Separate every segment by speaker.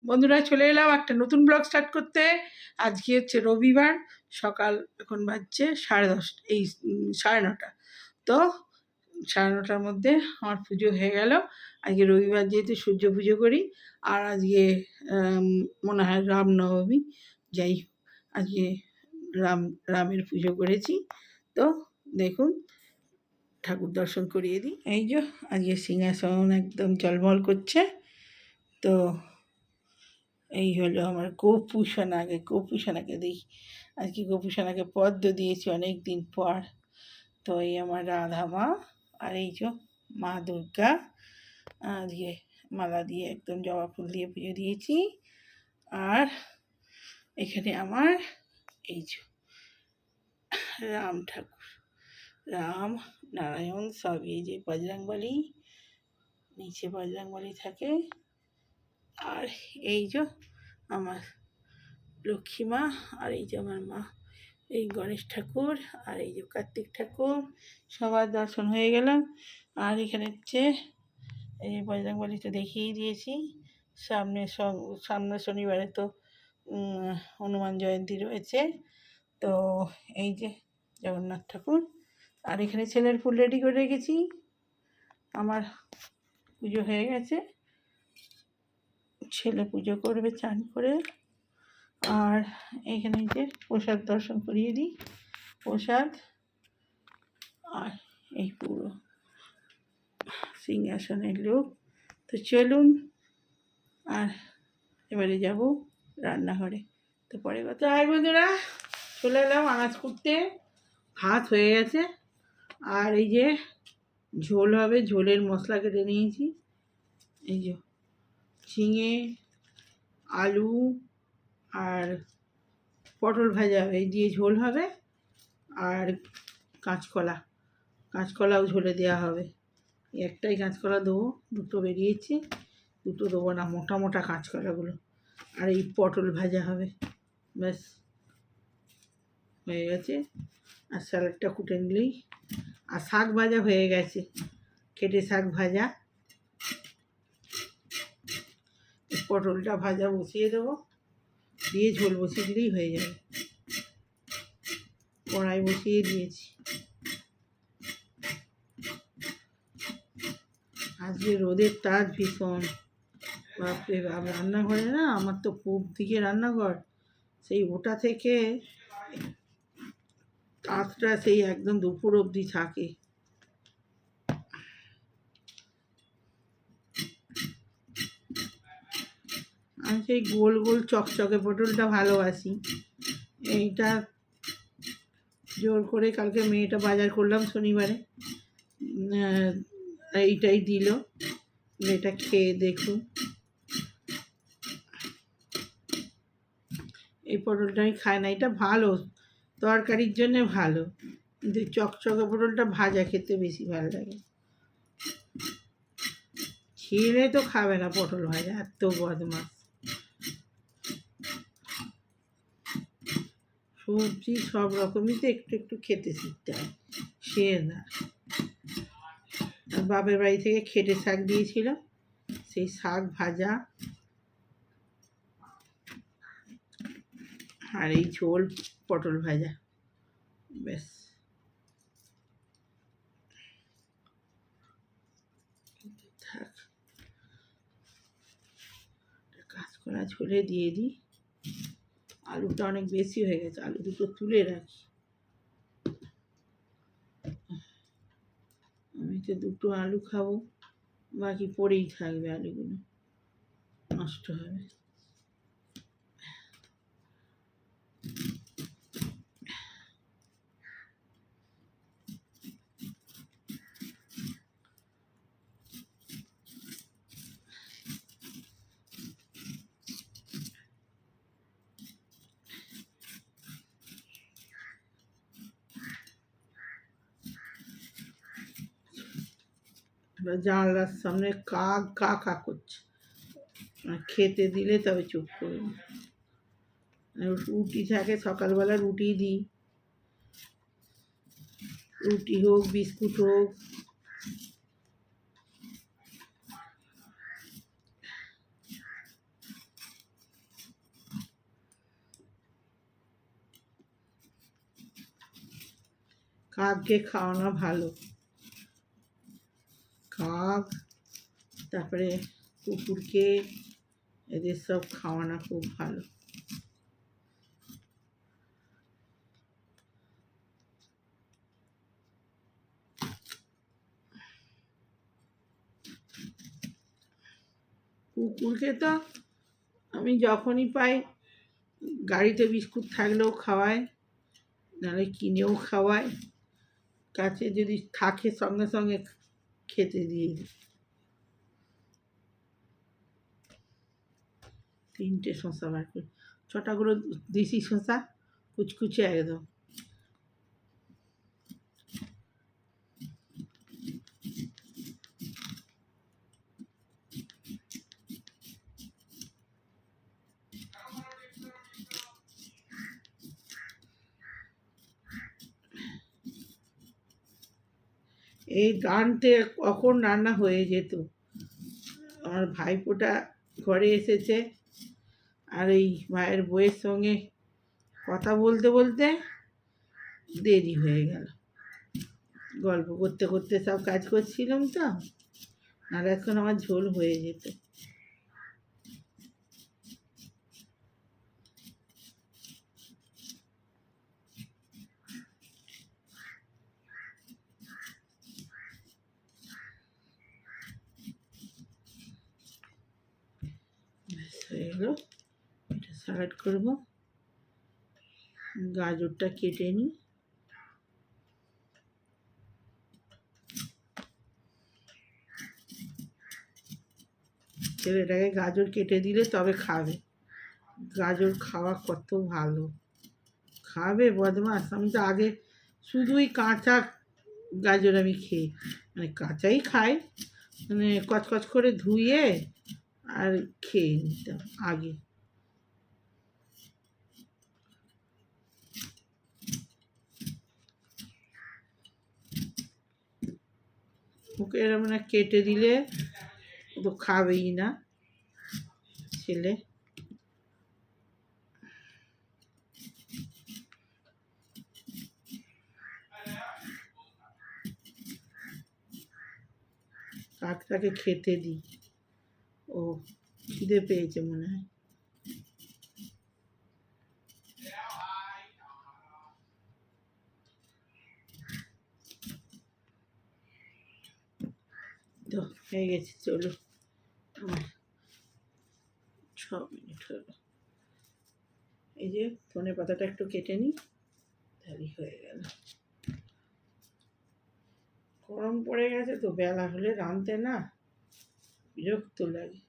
Speaker 1: বন্ধুরা, চলে এলাম একটা নতুন ব্লগ স্টার্ট করতে। আজকে হচ্ছে রবিবার, সকাল এখন বাজছে 10:30, এই 9:30। তো 9:30টার মধ্যে আমার পুজো হয়ে গেল। আজকে রবিবার যেহেতু সূর্য পুজো করি, আর আজকে মনে হয় রামনবমী। যাই হোক, আজকে রামের পুজো করেছি। তো দেখুন, ঠাকুর দর্শন করিয়ে দিই। এই যে আজকে সিংহাসন একদম ঝলমল করছে। তো এই হলো আমার গোপুসোনাকে দিই। আজকে গোপুসোনাকে পদ্ম দিয়েছি অনেক দিন পর। তো এই আমার রাধা মা, আর এই যে মা দুর্গা। আজকে মালা দিয়ে একদম জবা ফুল দিয়ে পুজো দিয়েছি। আর এখানে আমার এই যে রাম ঠাকুর, রাম নারায়ণ সব, এই যে বজরংবলী, নিচে বজরংবলী থাকে। আর এই যে আমার লক্ষ্মী মা, আর এই যে আমার মা, এই গণেশ ঠাকুর, আর এই যে কার্তিক ঠাকুর, সবার দর্শন হয়ে গেল। আর এখানে হচ্ছে এই বজরংবলী তো দেখিয়েই দিয়েছি। সামনে শনিবারে তো হনুমান জয়ন্তী রয়েছে। তো এই যে জগন্নাথ ঠাকুর, আর এখানে ছেলের ফুল রেডি করে রেখেছি। আমার পুজো হয়ে গেছে, ছেলে পুজো করবে চান করে। আর এখানে যে প্রসাদ দর্শন করিয়ে দিই, প্রসাদ। আর এই পুরো সিংহাসনের লোক। তো চলুন, আর এবারে যাব রান্নাঘরে। তো পরে কথা। আয় বন্ধুরা, চলে এলাম আনাজ করতে। ভাত হয়ে গেছে, আর এই যে ঝোল হবে, ঝোলের মশলা কেটে নিয়েছি। এই যে ঝিঙে, আলু আর পটল ভাজা এই দিয়ে ঝোল হবে। আর কাঁচকলাও ঝোলে দেওয়া হবে। একটাই কাঁচকলা দেবো, দুটো বেরিয়েছে, দুটো দেবো না, মোটা মোটা কাঁচকলাগুলো। আর এই পটল ভাজা হবে, ব্যাস হয়ে গেছে। আর স্যালাডটা কুটে নিলেই। আর শাক ভাজা হয়ে গেছে, কেটে শাক ভাজা। পটলটা ভাজা বসিয়ে দেবো, দিয়ে ঝোল বসিয়ে দিলেই হয়ে যাবে। কড়াই বসিয়ে দিয়েছি। আজকে রোদের তাপ ভীষণ, বাপরে বাপ। রান্নাঘরে না, আমার তো পূব দিকে রান্নাঘর, সেই ওটা থেকে তাপটা সেই একদম দুপুর অবধি থাকে। আমি সেই গোল গোল চকচকে পটলটা ভালোবাসি। এইটা জোর করে কালকে মেয়েটা বাজার করলাম শনিবারে, এইটাই দিল। এটা খেয়ে দেখুন, এই পটলটা আমি খাই না। এটা ভালো, তরকারির জন্যে ভালো, কিন্তু চকচকে পটলটা ভাজা খেতে বেশি ভালো লাগে। ছেলে তো খাবে না পটল ভাজা, এত বদমাস। সবজি সব রকমই তো একটু একটু খেতে শিখতে হয়, সে না। আর বাপের বাড়ি থেকে খেটে শাক দিয়েছিল, সেই শাক ভাজা, আর এই ঝোল পটল ভাজা, ব্যাস। থাক, কাঁচকলা ঝোলে দিয়ে দিই। আলুটা অনেক বেশি হয়ে গেছে, আলু দুটো তুলে রাখি। আমি তো দুটো আলু খাবো, বাকি পড়েই থাকবে, আলুগুলো নষ্ট হবে। জানলার সামনে কাক কা কা করছে, খেতে দিলে তবে চুপ করবে। রুটি থাকে, সকালবেলা রুটি দিই, রুটি হোক বিস্কুট হোক। কাককে খাওয়ানো ভালো, কাক তারপরে কুকুরকে এদের সব খাওয়ানো খুব ভালো। কুকুরকে তো আমি যখনই পাই গাড়িতে বিস্কুট থাকলেও খাওয়াই, নাহলে কিনেও খাওয়াই, কাছে যদি থাকে সঙ্গে সঙ্গে খেতে দিয়ে দিই। 3টে শসা বার করি, 6টা করে দেশি শসা কুচকুচে একদম। এই গানতে কখন রান্না হয়ে যেত। আমার ভাইপোটা ঘরে এসেছে, আর এই ভাইয়ের বউয়ের সঙ্গে কথা বলতে বলতে দেরি হয়ে গেল। গল্প করতে করতে সব কাজ করছিলাম তো, আর এখন আমার ঝোল হয়ে যেত। হয়ে গেল, এটা স্যালাড করব। গাজরটা কেটে নিই। ছেলেটাকে গাজর কেটে দিলে তবে খাবে। গাজর খাওয়া কত ভালো, খাবে বদমাস। আমি তো আগে শুধুই কাঁচা গাজর আমি মানে কাঁচাই খাই, মানে কচকচ করে ধুয়ে আর খেয়ে নিতাম আগে। ওকে এরম না কেটে দিলে ও তো খাবেই না ছেলে। কাকটাকে খেতে দিই, ও খিদে পেয়েছে মনে হয়। তো হয়ে গেছে, চলো আমার 6 মিনিট হলো। এই যে ধনে পাতাটা একটু কেটে নিই, তাহলেই হয়ে গেল। গরম পড়ে গেছে তো, বেলা হলে রাঁধতে না বিরক্ত লাগে।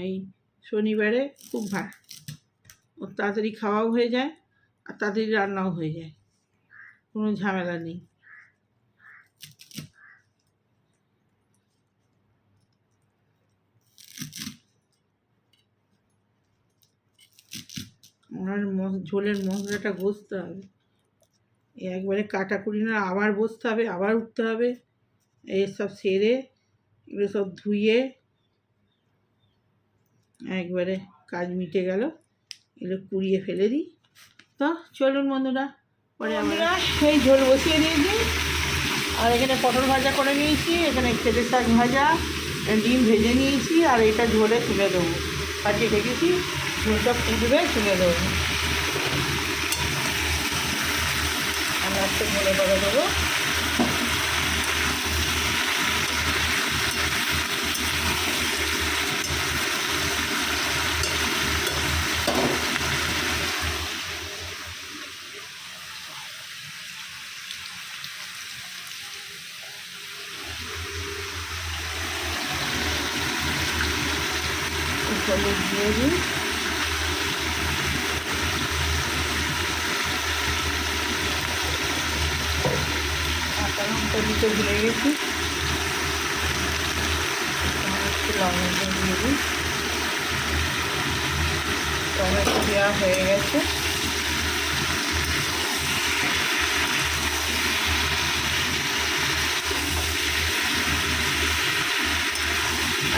Speaker 1: এই শনিবারে খুব ভালো, ও তাড়াতাড়ি খাওয়াও হয়ে যায় আর তাড়াতাড়ি রান্নাও হয়ে যায়, কোনো ঝামেলা নেই। আমার ঝোলের মশলাটা বসতে হবে, একবারে কাটাকুটি না, আবার বসতে হবে, আবার উঠতে হবে। এসব সেরে এগুলো সব ধুয়ে একবারে কাজ মিটে গেল, এগুলো কুড়িয়ে ফেলে দিই। তো চলুন বন্ধুরা, পরে আমরা এই ঝোল বসিয়ে দিয়েছি। আর এখানে পটল ভাজা করে নিয়েছি, এখানে খেতে শাক ভাজা, ডিম ভেজে নিয়েছি, আর এটা ঝোলে তুলে দেবো। পাঠিয়ে রেখেছি, ঝোলটা ফুটবে তুলে দেবো। আমি আজকে ঝোলে করে দেবো। হলুদ দিয়ে দিই, কাঁচা লঙ্কা দিতে ভুলে গেছি, একটু লবঙ্গ দিয়ে দিই। টমেটো দেওয়া হয়ে গেছে,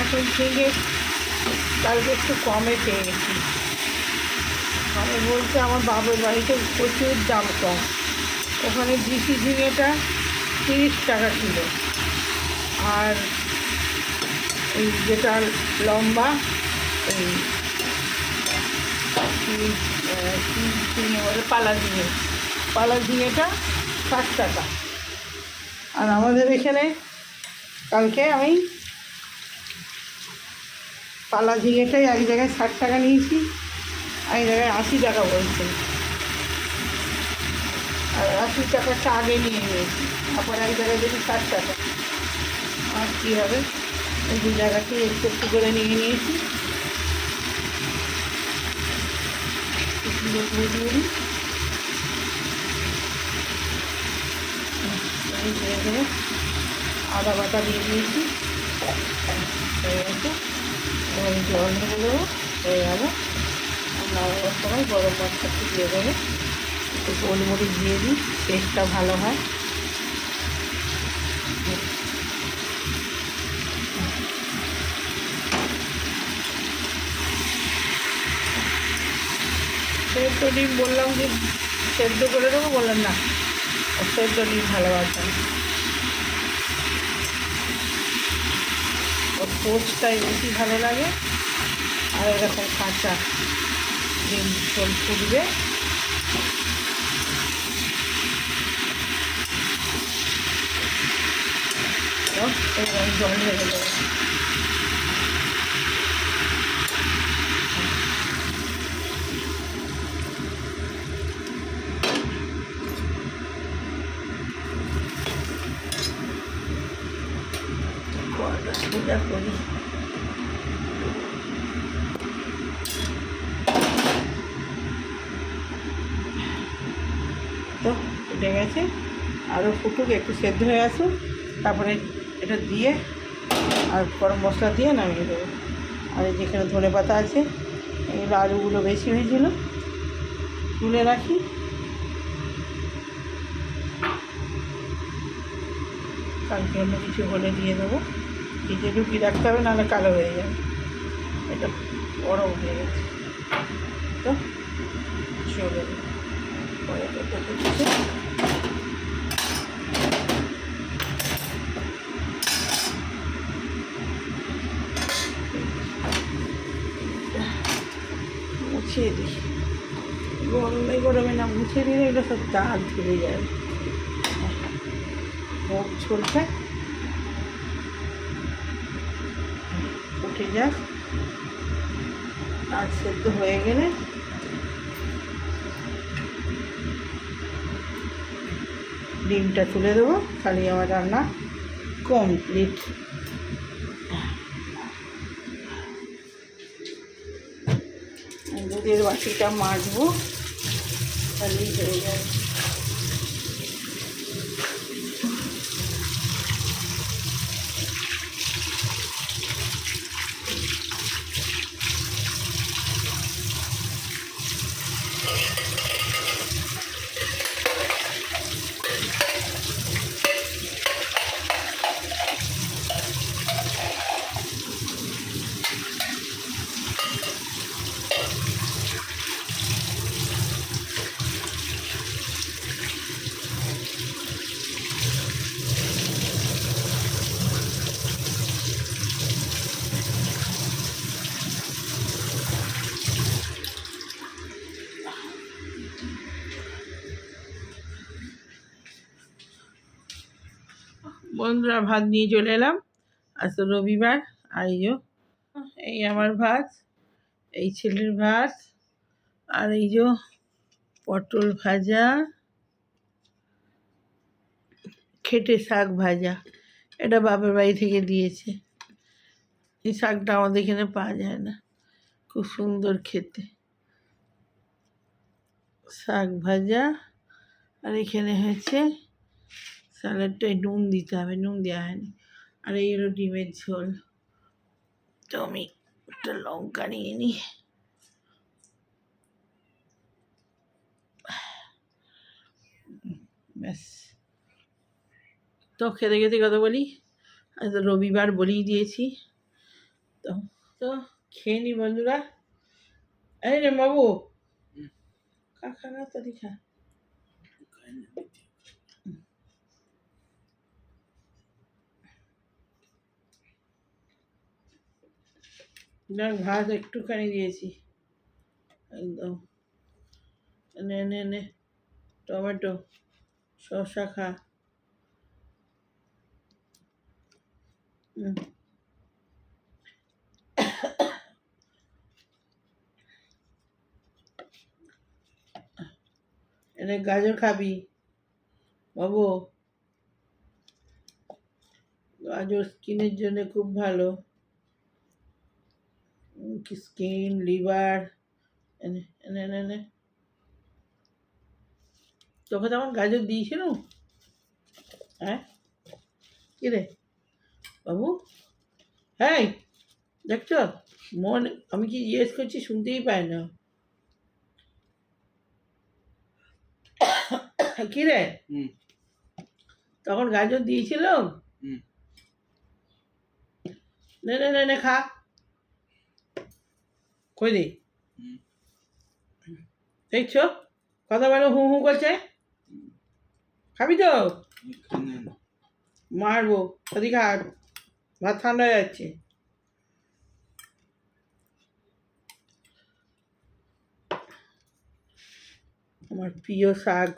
Speaker 1: এখন থেকে কালকে একটু কমে পেয়ে গেছি। আমি বলতে আমার বাবার বাড়িতে প্রচুর দাম কম, ওখানে দেশি ঝিঙেটা 30 টাকা কিলো, আর এই যেটা লম্বা এই ঝিঙে বলে পালা ঝিঙেটা 60 টাকা। আর আমাদের এখানে কালকে আমি পালা ঝিঙেটাই এক জায়গায় 60 টাকা নিয়েছি, এক জায়গায় 80 টাকা বলছে, আর 80 টাকাটা আগে নিয়ে নিয়েছি, তারপর এক জায়গায় দেখি 60 টাকা। আর কী হবে, এই 2 জায়গাতেই একটু একটু করে নিয়ে নিয়েছি। আদা বাটা দিয়ে দিয়েছি, হয়ে গেছে। এবার জল ঢেলে দেবো, হয়ে গেল। নামানোর সময় গরম মশলা একটু দিয়ে দেবো, একটু গোলমরিচ দিয়ে দিই, টেস্টটা ভালো হয়। সেদ্ধ ডিম বললাম যে সেদ্ধ করে দেবো, বললাম না, সেদ্ধ ডিম ভালোবাসে না, ওর পোস্টটাই বেশি ভালো লাগে। আর এরকম কাঁচা ডিম ঝোল ফুটবে, এবার জল ঢেলে দেবো। পূজা করি, তো ফুটে গেছে, আরও ফুটুক, একটু সেদ্ধ হয়ে আসুক, তারপরে এটা দিয়ে আর গরম মশলা দিয়ে নামিয়ে দেবো। আর যেখানে ধনে পাতা আছে, এগুলো আলুগুলো বেশি হয়েছিল, তুলে রাখি। কালকে অন্য কিছু হলে দিয়ে দেবো, ভিজে ঢুকিয়ে রাখতে হবে, নাহলে কালো হয়ে যাবে। এটা বড় হয়ে গেছে, তো চলে পরে দিচ্ছে। মুছিয়ে দিই, গরমে না মুছিয়ে দিলে এগুলো সব দাগ ধরে যাবে। হোক ঝোলটা উঠে যাক, আর সেদ্ধ হয়ে গেলে ডিমটা তুলে দেবো, তাহলে আমার রান্না কমপ্লিট। দুধের বাটিটা মাজবো, তাহলেই হয়ে যাবে। বন্ধুরা, ভাত নিয়ে চলে এলাম, আজ তো রবিবার। আর এই আমার ভাত, এই ছেলের ভাত, আর এই যে পটল ভাজা, খেটে শাক ভাজা, এটা বাপের বাড়ি থেকে দিয়েছে। এই শাকটা আমাদের এখানে পাওয়া যায় না, খুব সুন্দর খেতে। শাক ভাজা, আর এখানে হয়েছে স্যালাডটায় নুন দিতে হবে, নুন দেওয়া হয়নি। আর এই হলো ডিমের ঝোল। তো আমি একটা লঙ্কা নিয়ে নিই, ব্যাস। তো খেতে খেতে কথা বলি, আজ রবিবার বলেই দিয়েছি। তো তো খেয়ে নি বন্ধুরা। এই রে বাবু, খা না তাড়ি খা। দেখ ভাত একটুখানি দিয়েছি একদম। নে নে নে, টমেটো শসা খা। এনে গাজর খাবি বাবু, গাজর স্কিনের জন্য খুব ভালো। Skin, liver. এনে এনে এনে এনে। তোকে তখন গাজর দিয়েছিল? হ্যাঁ, কি রে বাবু? হ্যাঁ, দেখছো মন, আমি কি জিজ্ঞেস করছি শুনতেই পায় না। কি রে, তখন গাজর দিয়েছিল? নে নে নে নে খা। কই দে, দেখছো কথা বলো, হু হু করছে। খাবি তো? মারবো যদি খা, ভাত ঠান্ডা হয়ে যাচ্ছে। আমার প্রিয় শাক।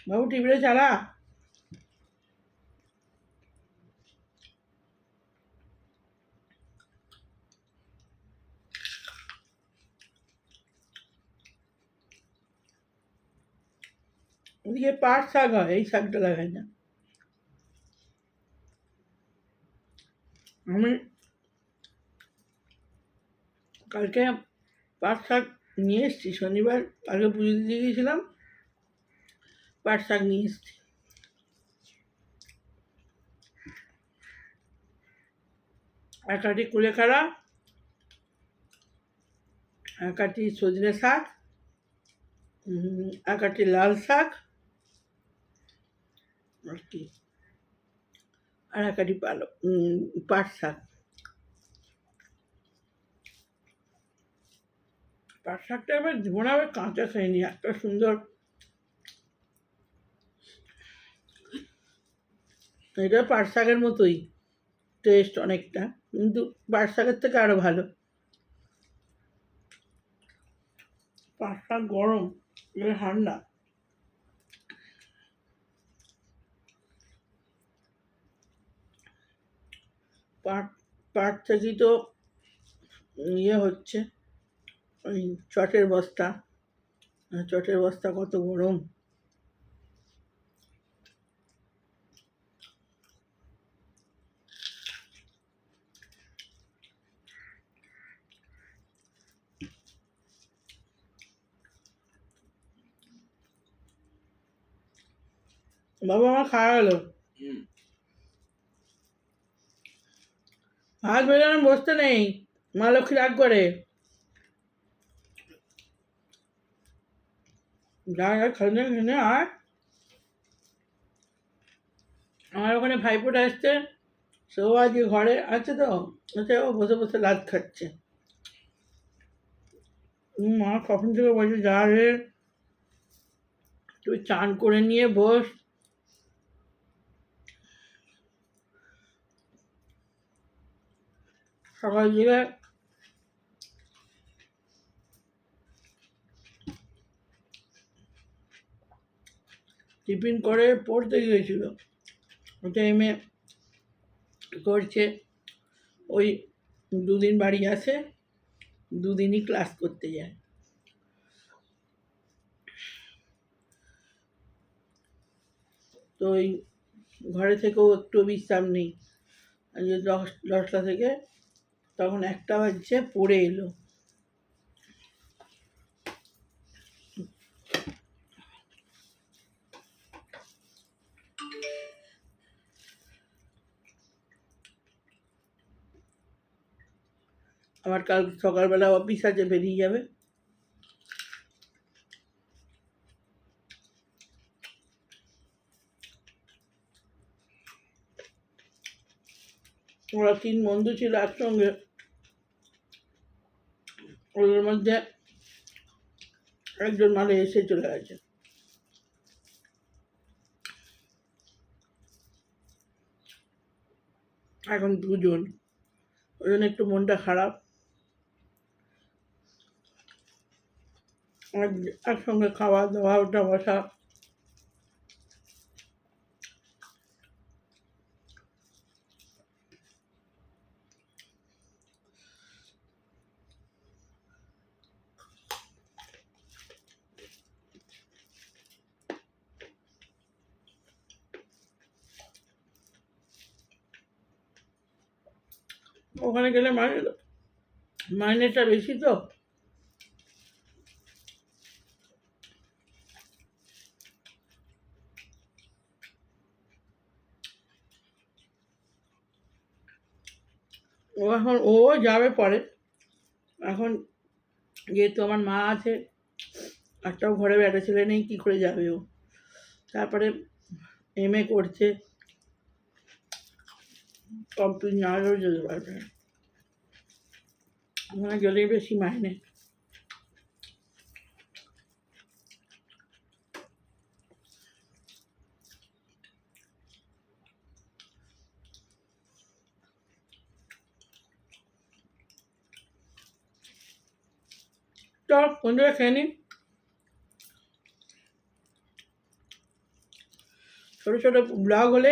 Speaker 1: বাবু টিভিটা চালা। ওদিকে পাট শাক হয়, এই শাকটা লাগাই না। আমি কালকে পাট শাক নিয়ে এসেছি, শনিবার আগে পুজো দিতে গিয়েছিলাম, পাট শাক নিয়ে এসেছি। এক কাঠি কুলেখাড়া, এক কাঠি সজনে শাক, এক কাঠি লাল শাক, আর কি, আর এক কাঠি পাট শাক। পাট শাকটা এবার জীবনে আবার কাঁচা খাইনি, একটা সুন্দর, এটা পাট শাকের মতোই টেস্ট অনেকটা, কিন্তু পাট শাকের থেকে আরো ভালো। পাট শাক গরম, এটা ঠান্ডা। পাট পাট থেকেই তো ইয়ে হচ্ছে, ওই চটের বস্তা, চটের বস্তা কত গরম। বাবা আমার খাওয়া গেল, হাত বেরোনো বসতে নেই, মা লক্ষ্মী রাগ করে। যা যা খেলে খেলে আর আমার ওখানে ভাইফোঁটা এসছে, সেও আজকে ঘরে আছে তো, আচ্ছা ও বসে বসে লাদ খাচ্ছে। মা কখন থেকে বলছে যা রে তুই চান করে নিয়ে বস। সকাল থেকে টিফিন করে পড়তে গিয়েছিল, ওই টাইমে করছে, ওই দুদিন বাড়ি আসে, দুদিনই ক্লাস করতে যায়। তো ওই ঘরে থেকেও একটু বিশ্রাম নেই, আজকে 10টা থেকে তখন 1টা বাজছে পড়ে এলো। আবার কাল সকালবেলা অফিস আছে, বেরিয়ে যাবে। ওরা 3 বন্ধু ছিল একসঙ্গে, ওদের মধ্যে একজন মানে এসে চলে গেছে। এখন 2 জন, ওই জন্য একটু মনটা খারাপ। একসঙ্গে খাওয়া দাওয়া ওঠা বসা, ওখানে গেলে মাইনেটা বেশি তো। ও যাবে পরে। এখন যেহেতু আমার মা আছে, একটাও ঘরে বেটা ছেলে নেই, কী করে যাবে ও? তারপরে MA করছে, কমপ্লিট না হলেও যেতে পারবে না। ওখানে গেলেই বেশি মাইনে। চল বন্ধুরা খেয়ে নিই। ছোটো ছোটো ব্লগ হলে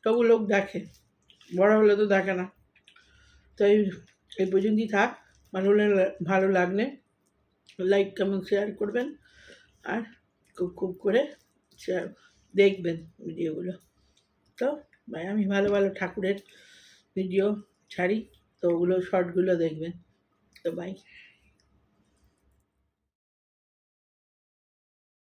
Speaker 1: তবু লোক দেখে, বড় হলে তো দেখে না। তো এই পর্যন্তই থাক। ভালো লাগলে লাইক কমেন্ট শেয়ার করবেন, আর খুব খুব করে শেয়ার দেখবেন ভিডিওগুলো। তো ভাই, আমি ভালো ভালো ঠাকুরের ভিডিও ছাড়ি, তো ওগুলো শর্টগুলো দেখবেন। তো বাই।